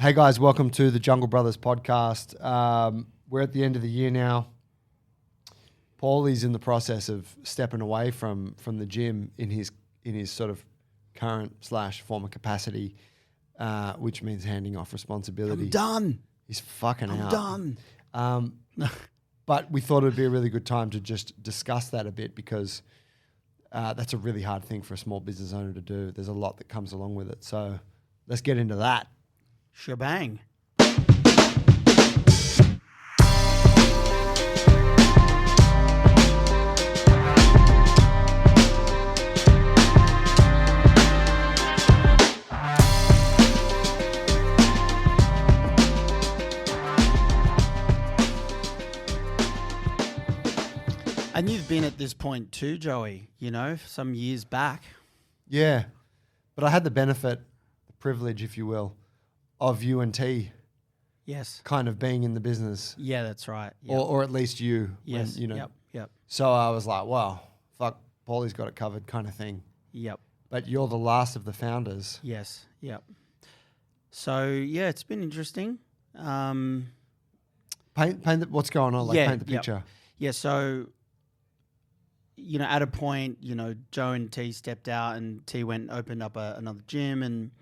Hey guys, welcome to the Jungle Brothers podcast. We're at the end of the year now. Pauly's in the process of stepping away from the gym in his sort of current / former capacity, which means handing off responsibility. I'm done. He's fucking I'm out. done. But we thought it would be a really good time to just discuss that a bit because that's a really hard thing for a small business owner to do. There's a lot that comes along with it. So let's get into that. Shebang. And you've been at this point too, Joey, some years back. Yeah, but I had the benefit, the privilege, if you will, of you and T Yes. kind of being in the business. Yeah, that's right. Yep. Or at least you. Yes. When, Yep. So I was like, wow, fuck, Pauly's got it covered kind of thing. Yep. But you're the last of the founders. Yes. Yep. So, yeah, it's been interesting. Paint what's going on, paint the picture. Yeah, so, at a point, Joe and T stepped out and T went and opened up another gym, and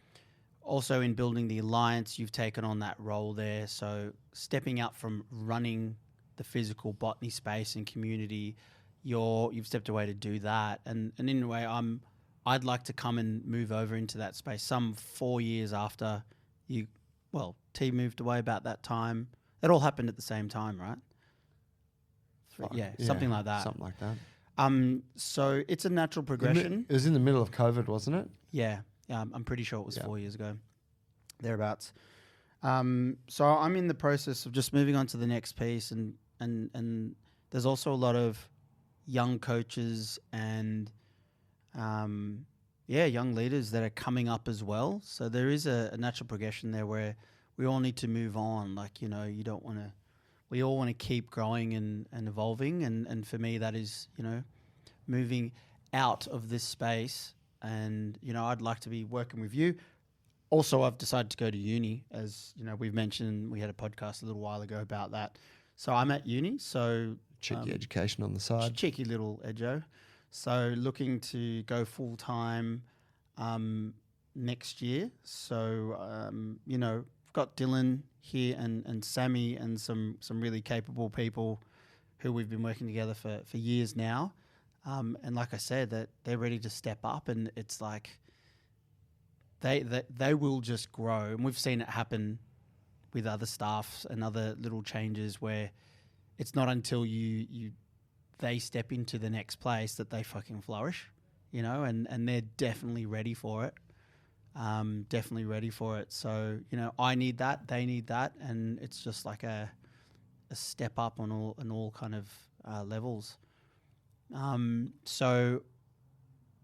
also in building the alliance, you've taken on that role there. So stepping out from running the physical botany space and community, you've stepped away to do that. And in a way, I'd like to come and move over into that space. Some 4 years after T moved away about that time. It all happened at the same time, right? Something like that. Something like that. So it's a natural progression. It was in the middle of COVID, wasn't it? Yeah. I'm pretty sure it was 4 years ago, thereabouts. So I'm in the process of just moving on to the next piece, and there's also a lot of young coaches and young leaders that are coming up as well. So there is a natural progression there where we all need to move on. We all want to keep growing and evolving, and for me that is moving out of this space. And, I'd like to be working with you. Also, I've decided to go to uni, as, we've mentioned. We had a podcast a little while ago about that. So I'm at uni, so... Cheeky education on the side. Cheeky little edo. So looking to go full-time next year. So, I've got Dylan here and Sammy and some really capable people who we've been working together for years now. And like I said, that they're ready to step up, and it's like they will just grow. And we've seen it happen with other staffs and other little changes where it's not until they step into the next place that they fucking flourish, and they're definitely ready for it. Definitely ready for it. So, I need that, they need that, and it's just like a step up on all kind of levels. So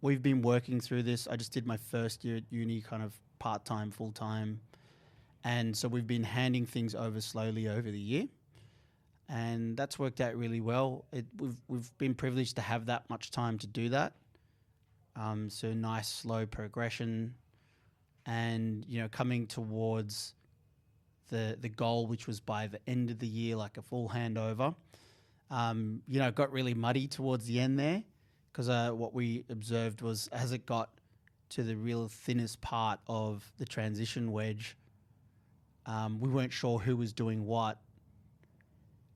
we've been working through this. I just did my first year at uni, kind of part-time, full-time. And so we've been handing things over slowly over the year. And that's worked out really well. We've been privileged to have that much time to do that. So nice, slow progression. And, coming towards the goal, which was by the end of the year, like a full handover. It got really muddy towards the end there because what we observed was as it got to the real thinnest part of the transition wedge, we weren't sure who was doing what.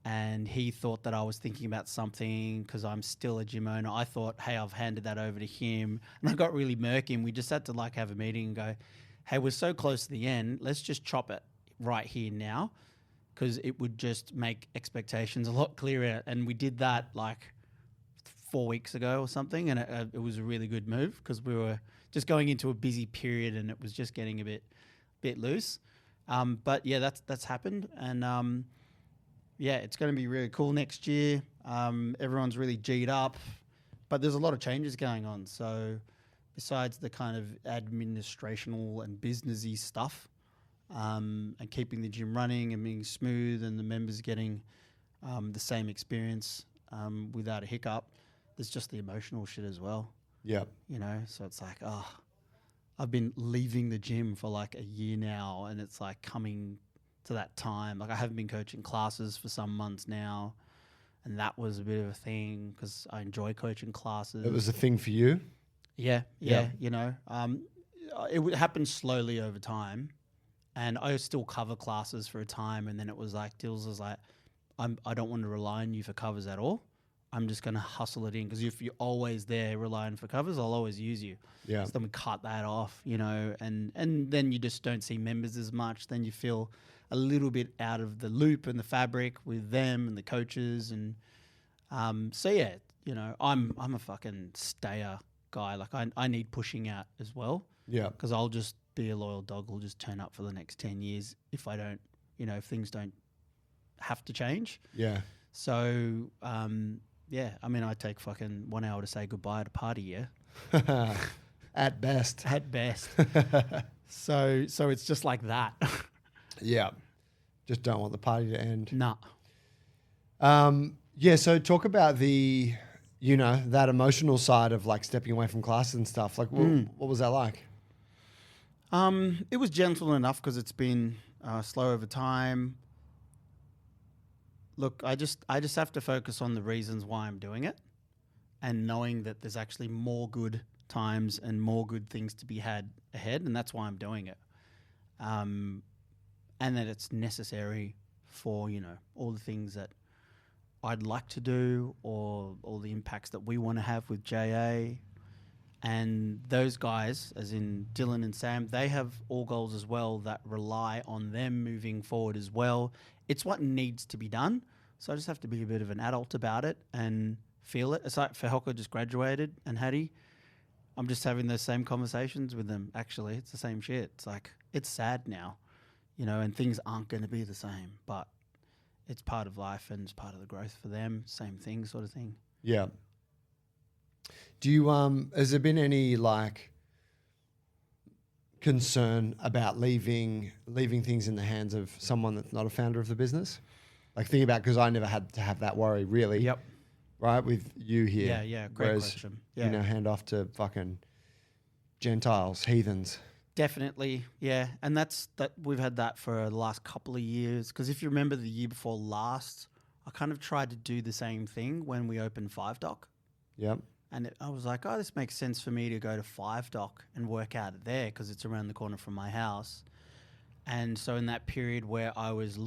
And he thought that I was thinking about something because I'm still a gym owner. I thought, hey, I've handed that over to him. And I got really murky, and we just had to have a meeting and go, hey, we're so close to the end. Let's just chop it right here now, because it would just make expectations a lot clearer. And we did that 4 weeks ago or something, and it was a really good move because we were just going into a busy period and it was just getting a bit loose. But yeah, that's happened, and it's going to be really cool next year. Everyone's really G'd up, but there's a lot of changes going on. So besides the kind of administrational and businessy stuff, and keeping the gym running and being smooth and the members getting the same experience without a hiccup, there's just the emotional shit as well. Yeah. So it's like, I've been leaving the gym for like a year now, and it's like coming to that time. Like I haven't been coaching classes for some months now, and that was a bit of a thing because I enjoy coaching classes. It was a thing for you. Yeah, Yeah. you know, it would happen slowly over time, and I still cover classes for a time, and then it was like Dills was like, I don't want to rely on you for covers at all. I'm just going to hustle it in because if you're always there relying for covers, I'll always use you. Yeah. So then we cut that off, you know, and then you just don't see members as much. Then you feel a little bit out of the loop and the fabric with them and the coaches. And so, yeah, you know, I'm a fucking stayer guy. Like I need pushing out as well. Yeah. Because I'll just be a loyal dog who'll just turn up for the next 10 years if I don't, you know, if things don't have to change. Yeah. So, yeah, I mean, I take fucking 1 hour to say goodbye at a party, yeah? At best. At best. So it's just like that. Yeah. Just don't want the party to end. Nah. Yeah, so talk about the, you know, that emotional side of like stepping away from classes and stuff. Like, what was that like? It was gentle enough because it's been slow over time. Look, I just have to focus on the reasons why I'm doing it and knowing that there's actually more good times and more good things to be had ahead, and that's why I'm doing it. And that it's necessary for, you know, all the things that I'd like to do or all the impacts that we want to have with JA. And those guys, as in Dylan and Sam, they have all goals as well that rely on them moving forward as well. It's what needs to be done. So I just have to be a bit of an adult about it and feel it. It's like Fahelko just graduated and Hattie. I'm just having those same conversations with them, actually. It's the same shit. It's like, it's sad now, you know, and things aren't going to be the same. But it's part of life and it's part of the growth for them. Same thing sort of thing. Yeah. Do you has there been any like concern about leaving things in the hands of someone that's not a founder of the business? Like thinking about, because I never had to have that worry really. Yep. Right, with you here. Yeah, great question. Yeah. You know, hand off to fucking Gentiles, heathens. Definitely, yeah. And that we've had that for the last couple of years. Because if you remember the year before last, I kind of tried to do the same thing when we opened 5 Doc. Yep. And I was like, oh, this makes sense for me to go to 5 Doc and work out of there because it's around the corner from my house. And so in that period where I was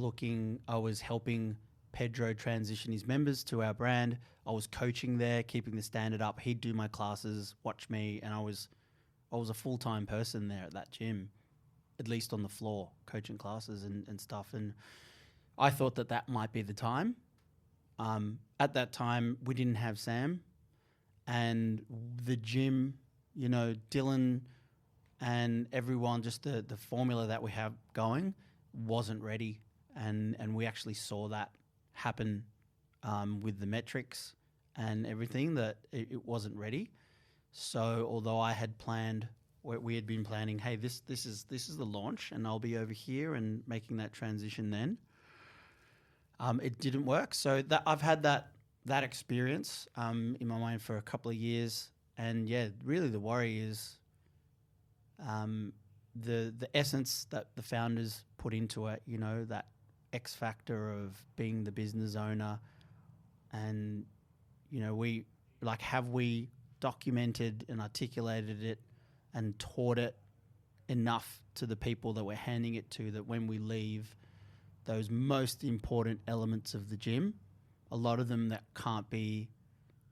helping Pedro transition his members to our brand. I was coaching there, keeping the standard up. He'd do my classes, watch me, and I was a full-time person there at that gym, at least on the floor, coaching classes and stuff. And I thought that might be the time. At that time, we didn't have Sam, and the gym, you know, Dylan and everyone, just the formula that we have going wasn't ready. And we actually saw that happen with the metrics and everything, that it wasn't ready. So although I had planned, we had been planning, hey, this is the launch and I'll be over here and making that transition then. It didn't work. So that I've had that experience in my mind for a couple of years. And yeah, really the worry is the essence that the founders put into it, you know, that X factor of being the business owner. And, you know, have we documented and articulated it and taught it enough to the people that we're handing it to, that when we leave, those most important elements of the gym, a lot of them that can't be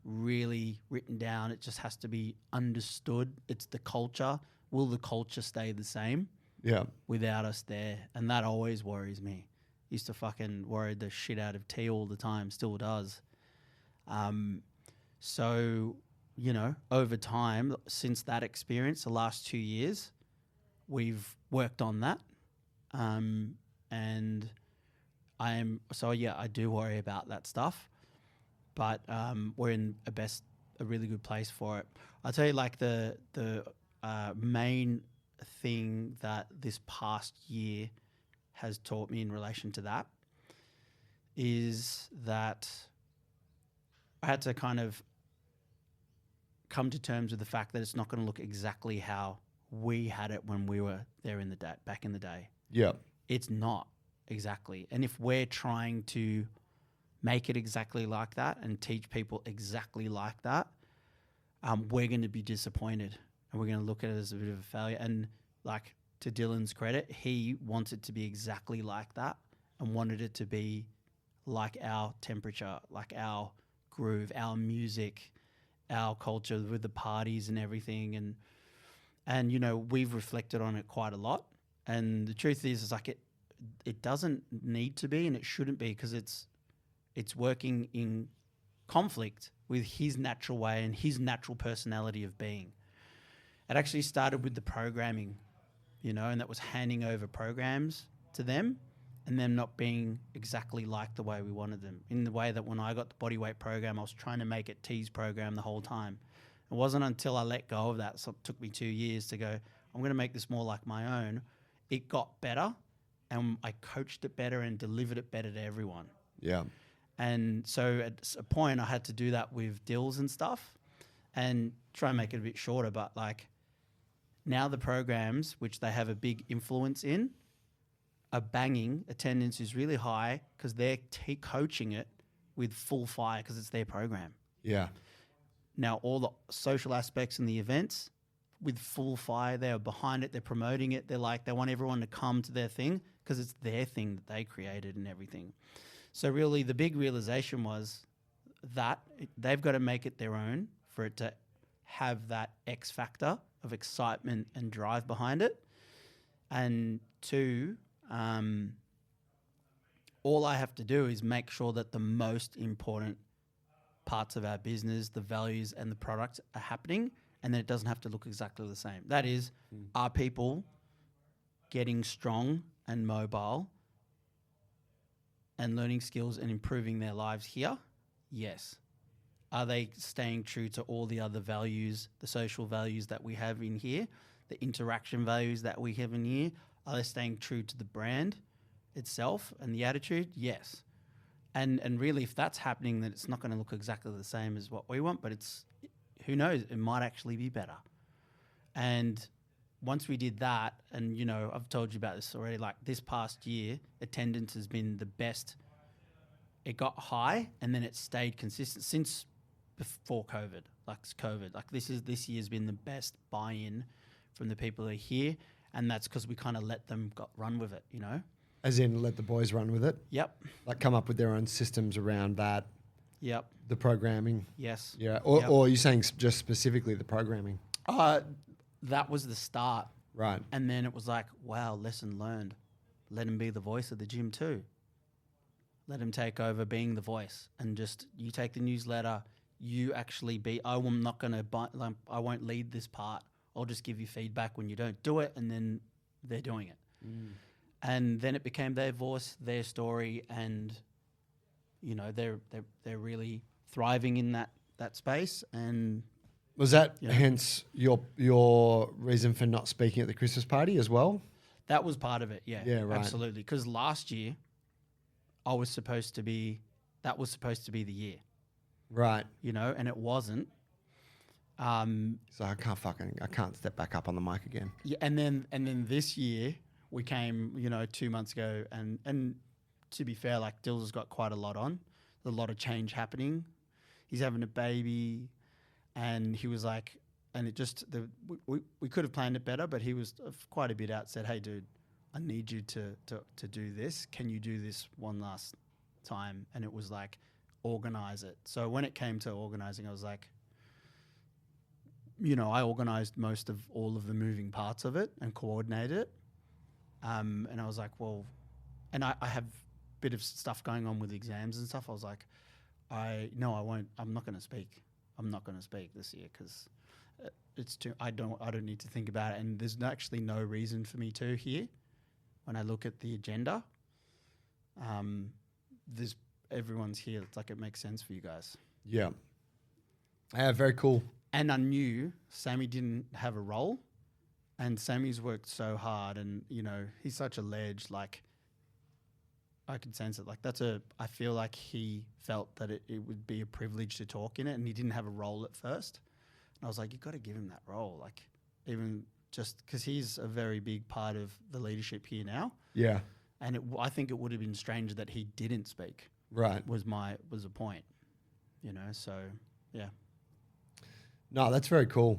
really written down, it just has to be understood. It's the culture. Will the culture stay the same? Yeah. Without us there? And that always worries me. Used to fucking worry the shit out of T all the time, still does. So, you know, over time, since that experience, the last 2 years, we've worked on that. And I do worry about that stuff, but we're in a really good place for it. I'll tell you, like the main thing that this past year has taught me in relation to that is that I had to kind of come to terms with the fact that it's not going to look exactly how we had it when we were there in the day, back in the day. Yeah. It's not exactly. And if we're trying to make it exactly like that and teach people exactly like that, we're going to be disappointed and we're going to look at it as a bit of a failure. And like, to Dylan's credit, he wants it to be exactly like that and wanted it to be like our temperature, like our groove, our music, our culture with the parties and everything. And you know, we've reflected on it quite a lot. And the truth is like it doesn't need to be, and it shouldn't be, because it's working in conflict with his natural way and his natural personality of being. It actually started with the programming, you know, and that was handing over programs to them and them not being exactly like the way we wanted them. In the way that when I got the bodyweight program, I was trying to make it T's program the whole time. It wasn't until I let go of that, so it took me 2 years to go, I'm going to make this more like my own. It got better, and I coached it better and delivered it better to everyone. Yeah. And so at a point I had to do that with deals and stuff and try and make it a bit shorter. But like, now the programs, which they have a big influence in, are banging. Attendance is really high because they're coaching it with full fire because it's their program. Yeah. Now, all the social aspects and the events with full fire, they're behind it, they're promoting it. They're like, they want everyone to come to their thing because it's their thing that they created and everything. So really the big realization was that they've got to make it their own for it to have that X factor of excitement and drive behind it. And two, all I have to do is make sure that the most important parts of our business, the values and the product are happening, and then it doesn't have to look exactly the same. That is, are people getting strong and mobile and learning skills and improving their lives here? Yes. Are they staying true to all the other values, the social values that we have in here, the interaction values that we have in here? Are they staying true to the brand itself and the attitude? Yes. And really, if that's happening, then it's not going to look exactly the same as what we want, but who knows, it might actually be better. And once we did that, and, you know, I've told you about this already, like this past year, attendance has been the best. It got high and then it stayed consistent since before COVID. Like this year's been the best buy-in from the people that are here, and that's because we kind of let them run with it, you know? As in let the boys run with it? Yep. Like come up with their own systems around that? Yep. The programming? Yes. Yeah. Or are you saying just specifically the programming? That was the start. Right. And then it was like, wow, lesson learned. Let him be the voice of the gym too. Let him take over being the voice, and just you take the newsletter. You actually I'm not going to I won't lead this part. I'll just give you feedback when you don't do it, and then they're doing it. And then it became their voice, their story, and you know they're really thriving in that space. And was that hence your reason for not speaking at the Christmas party as well? That was part of it. Yeah. Yeah. Right. Absolutely. Because last year, that was supposed to be the year. Right. You know, and it wasn't. So I can't step back up on the mic again. Yeah, and then this year we came, 2 months ago, and to be fair, like Dill's got quite a lot on, a lot of change happening. He's having a baby, and he was like, and it just we could have planned it better, but he was quite a bit out. Said, "Hey, dude, I need you to do this. Can you do this one last time?" And it was like, organize it. So when it came to organizing, I was like, I organized most of all of the moving parts of it and coordinated it. And I was like, well, and I have a bit of stuff going on with exams and stuff. I was like, I won't. I'm not going to speak. I'm not going to speak this year because it's too. I don't need to think about it. And there's actually no reason for me to here. When I look at the agenda, everyone's here. It's like it makes sense for you guys. Yeah. Yeah, very cool. And I knew Sammy didn't have a role, and Sammy's worked so hard, and he's such a ledge. Like I could sense it. Like I feel like he felt that it would be a privilege to talk in it, and he didn't have a role at first. And I was like, you got to give him that role. Like even just because he's a very big part of the leadership here now. Yeah. And I think it would have been strange that he didn't speak. Right. Was a point, you know. So yeah. No, that's very cool.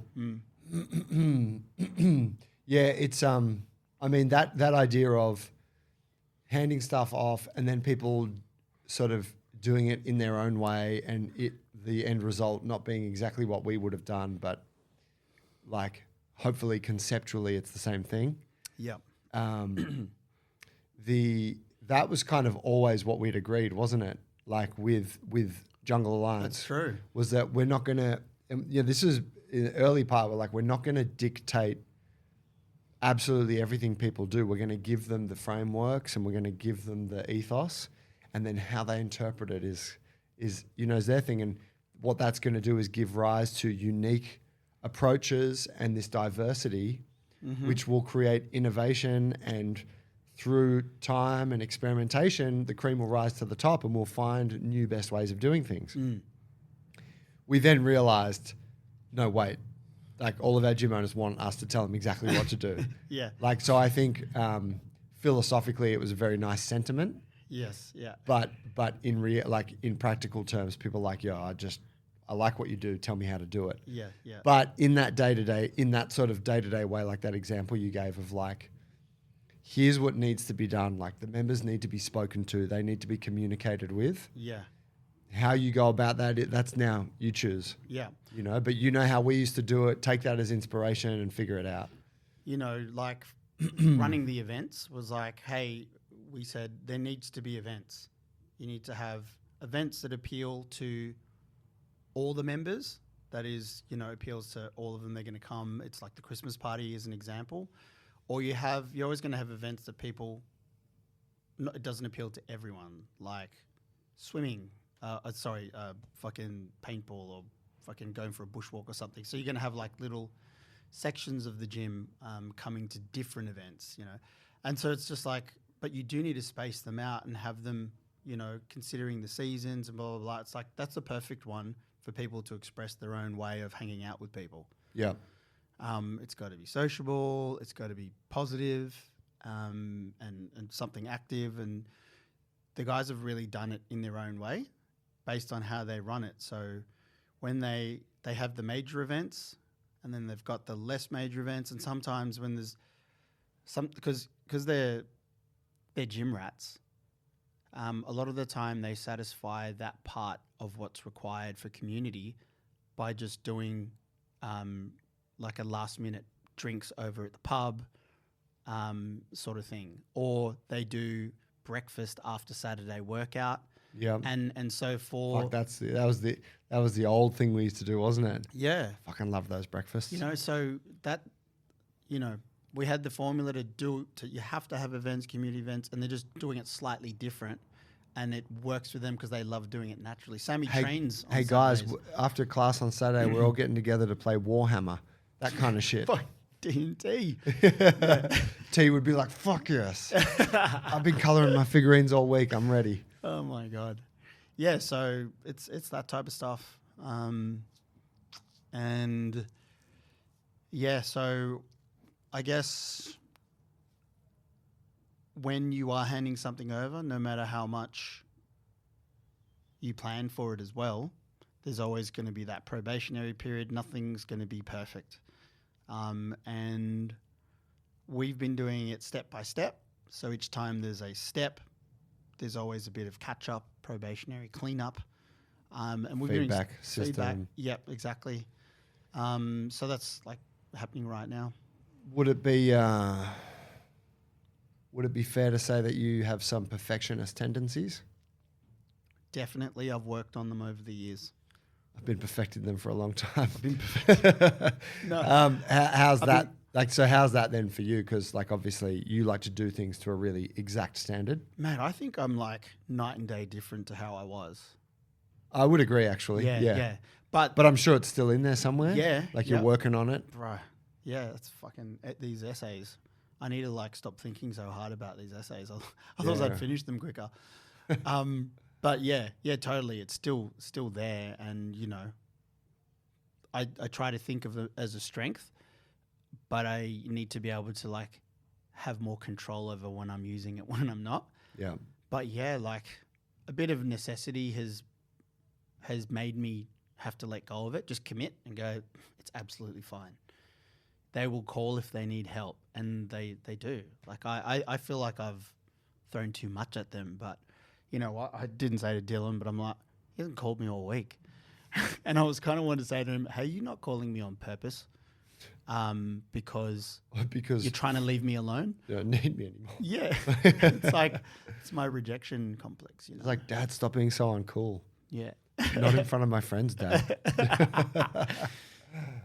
Yeah, it's I mean that idea of handing stuff off and then people sort of doing it in their own way and the end result not being exactly what we would have done, but like hopefully conceptually it's the same thing. Yeah. That was kind of always what we'd agreed, wasn't it? Like with Jungle Alliance. That's true. Was that we're not going to, this is in the early part, we're not going to dictate absolutely everything people do. We're going to give them the frameworks and we're going to give them the ethos, and then how they interpret it is their thing. And what that's going to do is give rise to unique approaches and this diversity, which will create innovation, and through time and experimentation, the cream will rise to the top and we'll find new best ways of doing things. We then realized, no, wait, like all of our gym owners want us to tell them exactly what to do. Yeah. Like, so I think philosophically it was a very nice sentiment. Yes. Yeah. But in practical terms, people are like, I like what you do. Tell me how to do it. Yeah. Yeah. But in that sort of day-to-day way, like that example you gave of like, here's what needs to be done. Like the members need to be spoken to. They need to be communicated with. Yeah. How you go about that, that's now you choose. Yeah. You know, but you know how we used to do it. Take that as inspiration and figure it out. You know, like running the events was like, hey, we said there needs to be events. You need to have events that appeal to all the members. That is, appeals to all of them. They're going to come. It's like the Christmas party is an example. Or you're always going to have events that it doesn't appeal to everyone, like swimming, fucking paintball, or fucking going for a bushwalk or something. So you're going to have like little sections of the gym coming to different events, And so it's just like, but you do need to space them out and have them, considering the seasons and blah, blah, blah. It's like, that's the perfect one for people to express their own way of hanging out with people. Yeah. It's got to be sociable. It's got to be positive, and something active. And the guys have really done it in their own way, based on how they run it. So when they have the major events, and then they've got the less major events, and sometimes when there's because they're gym rats, a lot of the time they satisfy that part of what's required for community by just doing like a last minute drinks over at the pub sort of thing. Or they do breakfast after Saturday workout. Yeah. And so for that was the old thing we used to do, wasn't it? Yeah. Fucking love those breakfasts. So that we had the formula you have to have events, community events, and they're just doing it slightly different. And it works for them because they love doing it naturally. Sammy trains on guys, Saturdays. after class on Saturday, we're all getting together to play Warhammer. That kind of shit. Fuck D&T. T would be like, fuck yes. I've been colouring my figurines all week. I'm ready. Oh, my God. Yeah, so it's that type of stuff. And, yeah, so I guess when you are handing something over, no matter how much you plan for it as well, there's always going to be that probationary period. Nothing's going to be perfect. And we've been doing it step by step. So each time there's a step, there's always a bit of catch-up, probationary cleanup. And we're feedback doing system. Feedback. Yep, exactly. So that's like happening right now. Would it be fair to say that you have some perfectionist tendencies? Definitely. I've worked on them over the years. I've been perfecting them for a long time. No. How's that? How's that then for you? Because obviously you like to do things to a really exact standard. Man, I think I'm like night and day different to how I was. I would agree, actually. Yeah. But I'm sure it's still in there somewhere. Yeah. You're working on it. Bro. Yeah, it's fucking these essays. I need to stop thinking so hard about these essays. I thought I'd finish them quicker. But yeah, totally. It's still there, and I try to think of it as a strength, but I need to be able to like have more control over when I'm using it, when I'm not. Yeah. But yeah, like a bit of necessity has made me have to let go of it, just commit and go, it's absolutely fine. They will call if they need help, and they do. Like I feel like I've thrown too much at them, but you know what? I didn't say to Dylan, but I'm like, he hasn't called me all week. And I was kind of wanting to say to him, hey, you're not calling me on purpose because you're trying to leave me alone. You don't need me anymore. Yeah. It's like, it's my rejection complex, you know? It's like, Dad, stop being so uncool. Yeah. Not in front of my friends, Dad.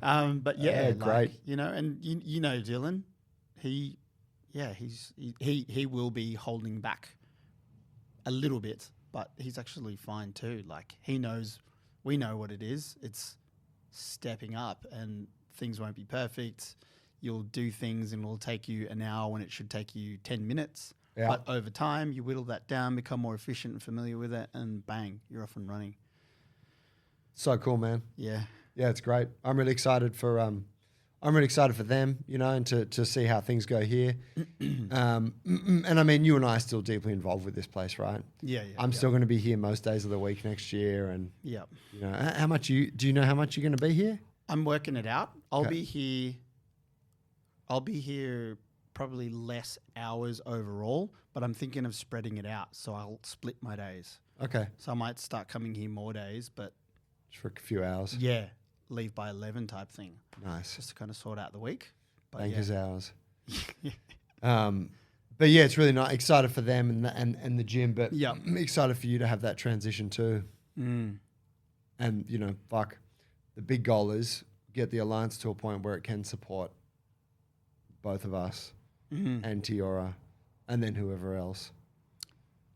But yeah, like, great. You know, and you know Dylan, he will be holding back a little bit, but he's actually fine too. Like he knows, we know what it is. It's stepping up, and things won't be perfect. You'll do things and it'll take you an hour when it should take you 10 minutes. Yeah. But over time, you whittle that down, become more efficient and familiar with it, and bang, you're off and running. So cool, man. Yeah. Yeah, it's great. I'm really excited for them, you know, and to see how things go here. And I mean, you and I are still deeply involved with this place, right? Yeah. I'm still going to be here most days of the week next year, and Yeah. you know, do you know how much you're going to be here? I'm working it out. I'll Okay. be here probably less hours overall, but I'm thinking of spreading it out. So I'll split my days. Okay, So I might start coming here more days, but just for a few hours. yeah, leave by 11 type thing, Nice. just to kind of sort out the week. But Banker's hours. yeah. But yeah, it's really nice. Excited for them and the gym, but Yeah. I'm excited for you to have that transition too. Mm. And you know, the big goal is get the alliance to a point where it can support both of us Mhm. and Tiora, and then whoever else.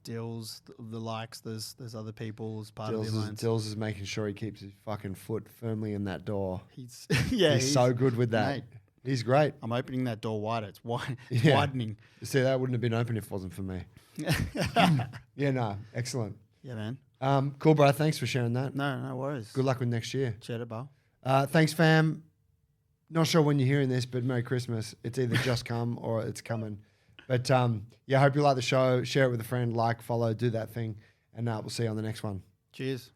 Deals, the likes, there's other people as part of the alliance. Dills is making sure he keeps his fucking foot firmly in that door. He's yeah, He's so good with that. mate. He's great. I'm opening that door wider. It's wide. It's Yeah. widening. You see, that wouldn't have been open if it wasn't for me. Yeah, no, excellent. Yeah, man. Cool, bro. Thanks for sharing that. No worries. Good luck with next year. Cheddar bar. Thanks, fam. Not sure when you're hearing this, but Merry Christmas. It's either just come or it's coming. But yeah, I hope you like the show. Share it with a friend, like, follow, do that thing. And we'll see you on the next one. Cheers.